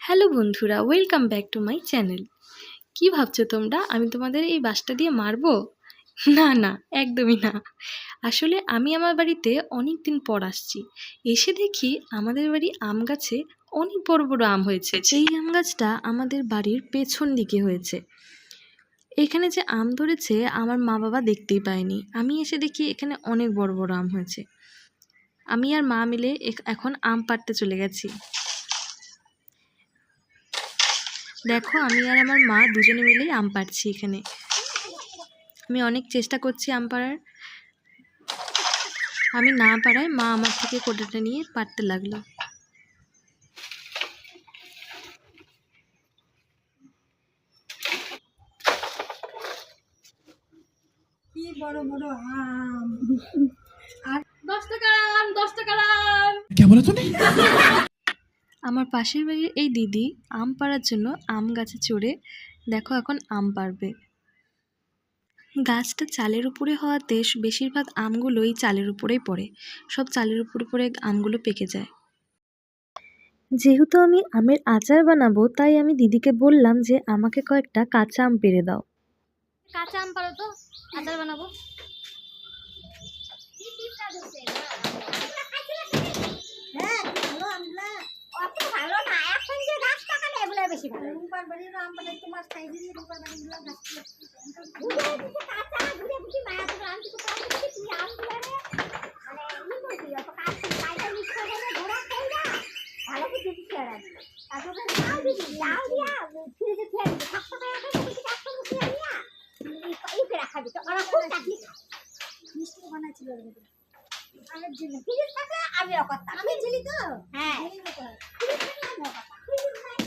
Hello বন্ধুরা, welcome back to my channel. কি ভাবছো তোমরা আমি তোমাদের এই বাসটা দিয়ে মারবো? না না, একদমই না। আসলে আমি আমার বাড়িতে অনেক দিন পর আসছি। এসে দেখি আমাদের বাড়ি আম গাছে অনেক বড় বড় আম হয়েছে। এই আম গাছটা আমাদের বাড়ির পেছন দিকে হয়েছে। এখানে যে আম ধরেছে আমার মা বাবা দেখতেই পায়নি। আমি এসে দেখি এখানে অনেক বড় বড় আম হয়েছে। আমি আর মা মিলে এখন আম পাড়তে চলে গেছি। দেখো, আমি আর আমার মা দুজনে মিলেই আম পাড়ছি। এখানে আমি অনেক চেষ্টা করছি আম পাড়ার। আমি না পারায় মা আমার থেকে কোটাটা নিয়ে পাড়তে লাগলো। কি বড় বড় আম! আর 10 টাকার আম, 10 টাকার আম। क्या बोला तूने? আমার পাশের বাড়ির এই দিদি আম পাড়ার জন্য আম গাছে চড়ে দেখো এখন আম পাড়বে। গাছটা চালের উপরে হওয়াতে বেশিরভাগ আমগুলোই চালের উপরেই পড়ে। সব চালের উপরে পড়ে আমগুলো পেকে যায়। যেহেতু আমি আমের আচার বানাবো, তাই আমি দিদিকে বললাম যে আমাকে কয়েকটা কাঁচা আম পেড়ে দাও। কাঁচা আম পারো তো, আচার বানাবো। হ্যাঁ, ভালো আমগুলা। অত ভালো না, এখন যে গাছ টাকালে এগুলো বেশি ভালো। রূপার বাড়ির আম পাড়ে তোমার সাইজে দিয়ে রূপার বাড়িগুলো গাছ ঘুরে দিতে কাঁচা, ঘুরে দিতে মায়া তো আনতে তো পারবে না, তুই আমগুলো রে মানে করবি অত কাঁচা কাঁচা মিক্স করে ঘোরা খাই না, ভালো করে দিতে ছেড়ে দিবি। তারপরে লাউ দিবি, লাউ দিয়া ফ্রিজে ছেড়ে দিবি, 7 টাকা করে দিবি, 100 টাকা দিয়া এই করে খাবি তো ওরা খুব চাকরি খায়। মিষ্টি বানাইছিল ওর ভিতরে। আমের ঝিলি ফ্রিজ থাকলে আমিও করতাম। আমের ঝিলি তো? হ্যাঁ, ঝিলির মতো। ফ্রিজ থাকলে আমিও করতাম। ফ্রিজ থাকলে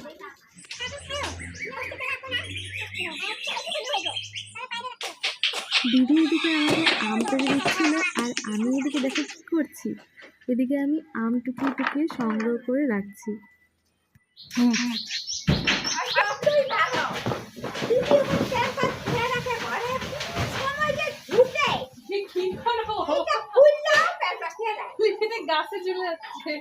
দিদি এদিকে আমাকে আম পেড়ে দিচ্ছিল আর আমি এদিকে দেখো কি করছি। এদিকে আমি আম টুকিয়ে টুকিয়ে সংগ্রহ করে রাখছি। গাছে ঝুলে যাচ্ছে।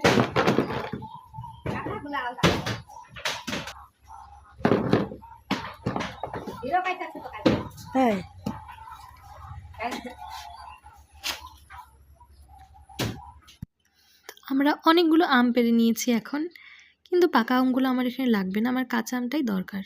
হ্যাঁ, আমরা অনেকগুলো আম পেড়ে নিয়েছি এখন, কিন্তু পাকা আমগুলো আমার এখানে লাগবে না, আমার কাঁচা আমটাই দরকার।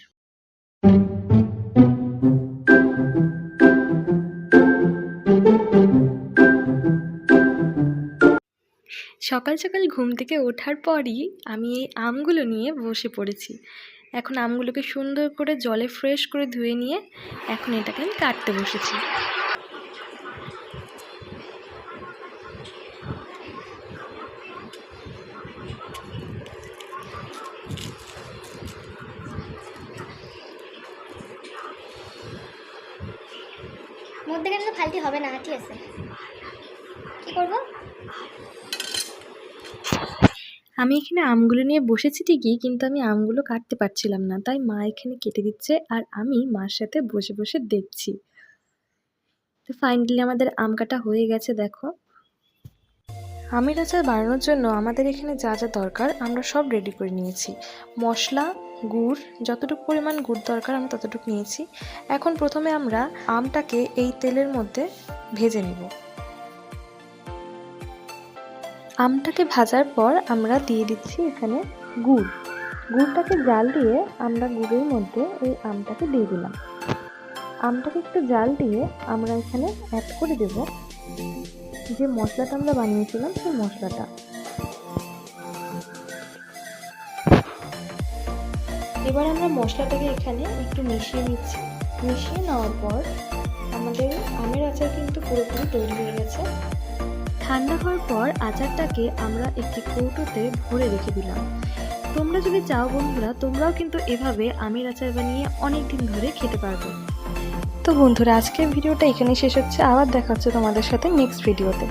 সকাল সকাল ঘুম থেকে ওঠার পরই আমি এই আমগুলো নিয়ে বসে পড়েছি। এখন আমগুলোকে সুন্দর করে জলে ফ্রেশ করে ধুয়ে নিয়ে এখন এটাকে আমি কাটতে বসেছি। মধ্যেখানে তো ফালতি হবে না, ঠিক আছে। কি করবো? আমি এখানে আমগুলো নিয়ে বসেছি ঠিকই, কিন্তু আমি আমগুলো কাটতে পারছিলাম না, তাই মা এখানে কেটে দিচ্ছে আর আমি মার সাথে বসে বসে দেখছি। তো ফাইনালি আমাদের আম কাটা হয়ে গেছে। দেখো, আমের আচার বানানোর জন্য আমাদের এখানে যা যা দরকার আমরা সব রেডি করে নিয়েছি। মশলা, গুড়, যতটুকু পরিমাণ গুড় দরকার আমি ততটুকু নিয়েছি। এখন প্রথমে আমরা আমটাকে এই তেলের মধ্যে ভেজে নিব। আমটাকে ভাজার পর আমরা দিয়ে দিচ্ছি এখানে গুড়। গুড়টাকে জাল দিয়ে আমরা গুড়ের মধ্যে এই আমটাকে দিয়ে দিলাম। আমটাকে একটু জাল দিয়ে আমরা এখানে অ্যাড করে দেব যে মশলাটা আমরা বানিয়েছিলাম সেই মশলাটা। এবার আমরা মশলাটাকে এখানে একটু মিশিয়ে নিচ্ছি। মিশিয়ে নেওয়ার পর আমাদের আমের আচার কিন্তু পুরোপুরি তৈরি হয়ে গেছে। ঠান্ডা হওয়ার পর আচারটাকে আমরা একটি কৌটোতে ভরে রেখে দিলাম। তোমরা যদি চাও বন্ধুরা, তোমরাও কিন্তু এভাবে আমের আচার বানিয়ে অনেক দিন ধরে খেতে পারবে। তো বন্ধুরা, আজকের ভিডিওটা এখানেই শেষ হচ্ছে। আবার দেখা হচ্ছে তোমাদের সাথে নেক্সট ভিডিওতে।